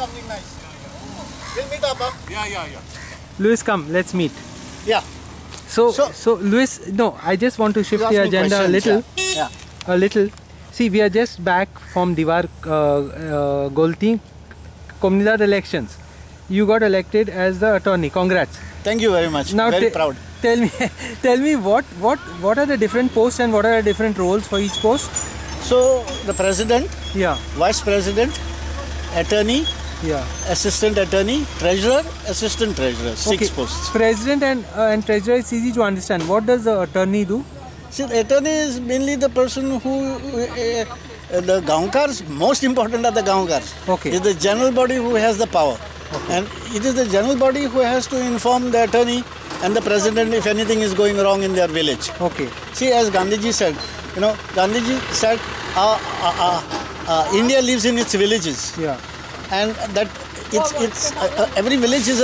something nice. We'll meet up, huh? Yeah. Louis, come, let's meet. Yeah. So Louis, no, I just want to shift You the ask me agenda a little. questions, yeah. A little. See, we are just back from Diwar Golti Comunidad elections. You got elected as the attorney. Congrats. Thank you very much. Now Very proud. Tell me what are the different posts and what are the different roles for each post? So the president, Yeah. vice president, attorney, Yeah. assistant attorney, treasurer, assistant treasurer. Six Okay. posts. President and treasurer is easy to understand. What does the attorney do? See, the attorney is mainly the person who the Gaonkars, most important are the Gaonkars. Okay. It's the general body who has the power. Okay. And it is the general body who has to inform the attorney and the president if anything is going wrong in their village. Okay. See, as Gandhiji said, Gandhiji said, India lives in its villages, Yeah. and that it's every village is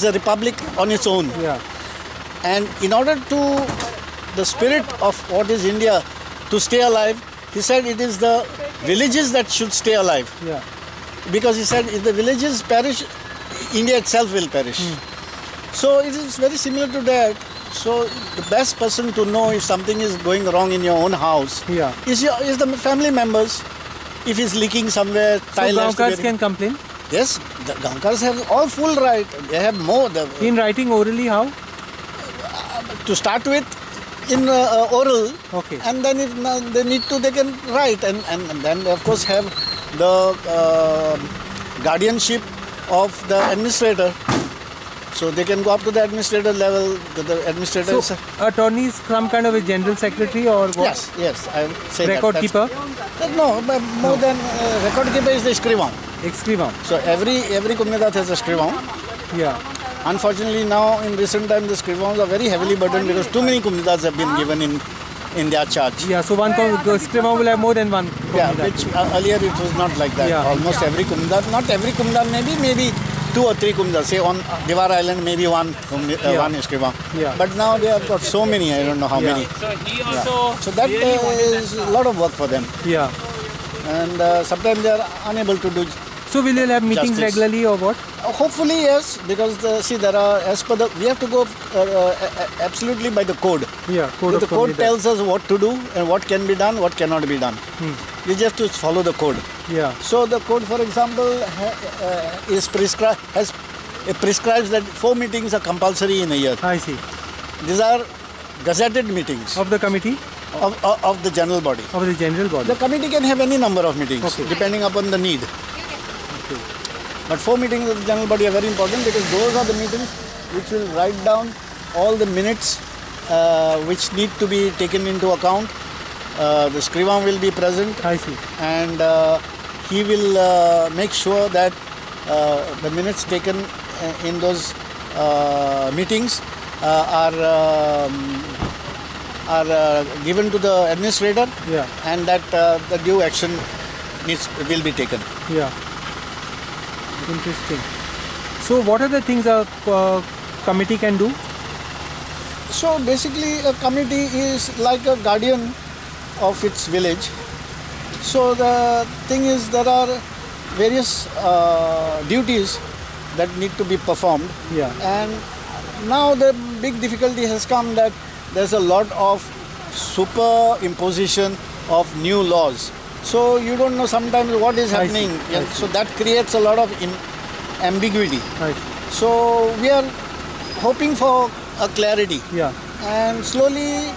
a republic on its own. Yeah. And in order to the spirit of what is India to stay alive, he said it is the villages that should stay alive. Yeah. Because he said if the villages perish, India itself will perish. So it is very similar to that. So the best person to know if something is going wrong in your own house Yeah. is the family members. If it's leaking somewhere, So tile has to Gaonkars be- can complain. Yes, the Gaonkars have all full right. They have more. In writing orally, how? To start with, in oral, Okay. and then if they need to, they can write, and then they of course have the guardianship of the administrator. So they can go up to the administrator level. The administrator So attorney is some kind of a general secretary or what? yes, I would say Record that. keeper? No, but more than record keeper is the scrivant. Escrivão. So every comunidad has a scrivant. Yeah. Unfortunately, now in recent times, the scrivans are very heavily burdened because too many comunidades have been given in their charge. Yeah. So one escrivão will have more than one. Yeah, comunidad. which earlier it was not like that. Yeah. Almost every comunidad, not every comunidad, maybe 2 or 3 comunidades. Say on Diwar Island, maybe one escrivão. Yeah. But now they have got so many, I don't know how Yeah. many. So he also So that is a lot of work for them. Yeah. And sometimes they are unable to do. So will you have meetings Justice. regularly or what? Hopefully yes, because there are we have to go absolutely by the code. Yeah. Code The of code Comunidad. tells us what to do and what can be done, what cannot be done. We just have to follow the code. Yeah. So the code, for example, prescribes that 4 meetings are compulsory in a year. I see. These are gazetted meetings Of the committee? of the general body. Of the general body. The committee can have any number of meetings Okay. depending upon the need. But 4 meetings of the general body are very important because those are the meetings which will write down all the minutes which need to be taken into account. The scrivant will be present I see. and he will make sure that the minutes taken in those meetings are given to the administrator Yeah. and that the due action will be taken. Yeah. Interesting. So what are the things a committee can do? So basically a committee is like a guardian of its village. So the thing is there are various duties that need to be performed. Yeah. And now the big difficulty has come that there's a lot of superimposition of new laws. So you don't know sometimes what is I see, happening. I Yeah, see. so that creates a lot of ambiguity. Right. So we are hoping for a clarity. Yeah. And slowly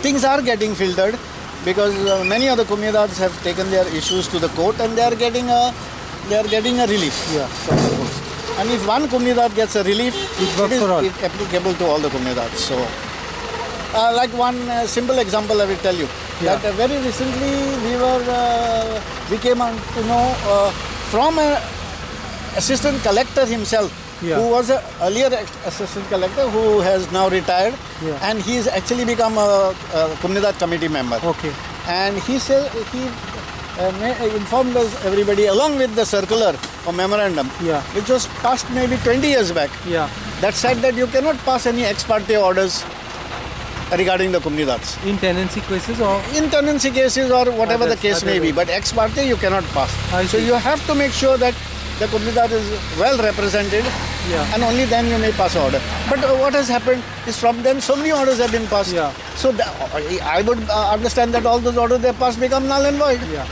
things are getting filtered because many of the comunidades have taken their issues to the court and they are getting a relief Yeah. from the courts. And if one comunidad gets a relief, It works for all. it's applicable to all the comunidades. So, like one simple example I will tell you. Yeah. That very recently we came on to know from an assistant collector himself, Yeah. who was an earlier assistant collector who has now retired, Yeah. and he's actually become a Comunidad committee member. Okay. And he said he informed us everybody along with the circular or memorandum, Yeah. which was passed maybe 20 years back, Yeah. that said that you cannot pass any ex parte orders regarding the Kumnidats. In tenancy cases or In tenancy cases or whatever the Others- case may other be, way. but ex parte you cannot pass. I So see. you have to make sure that the Kumnidat is well represented, Yeah. and only then you may pass an order. But what has happened is from them so many orders have been passed. Yeah. So I would understand that all those orders they passed become null and void. Yeah.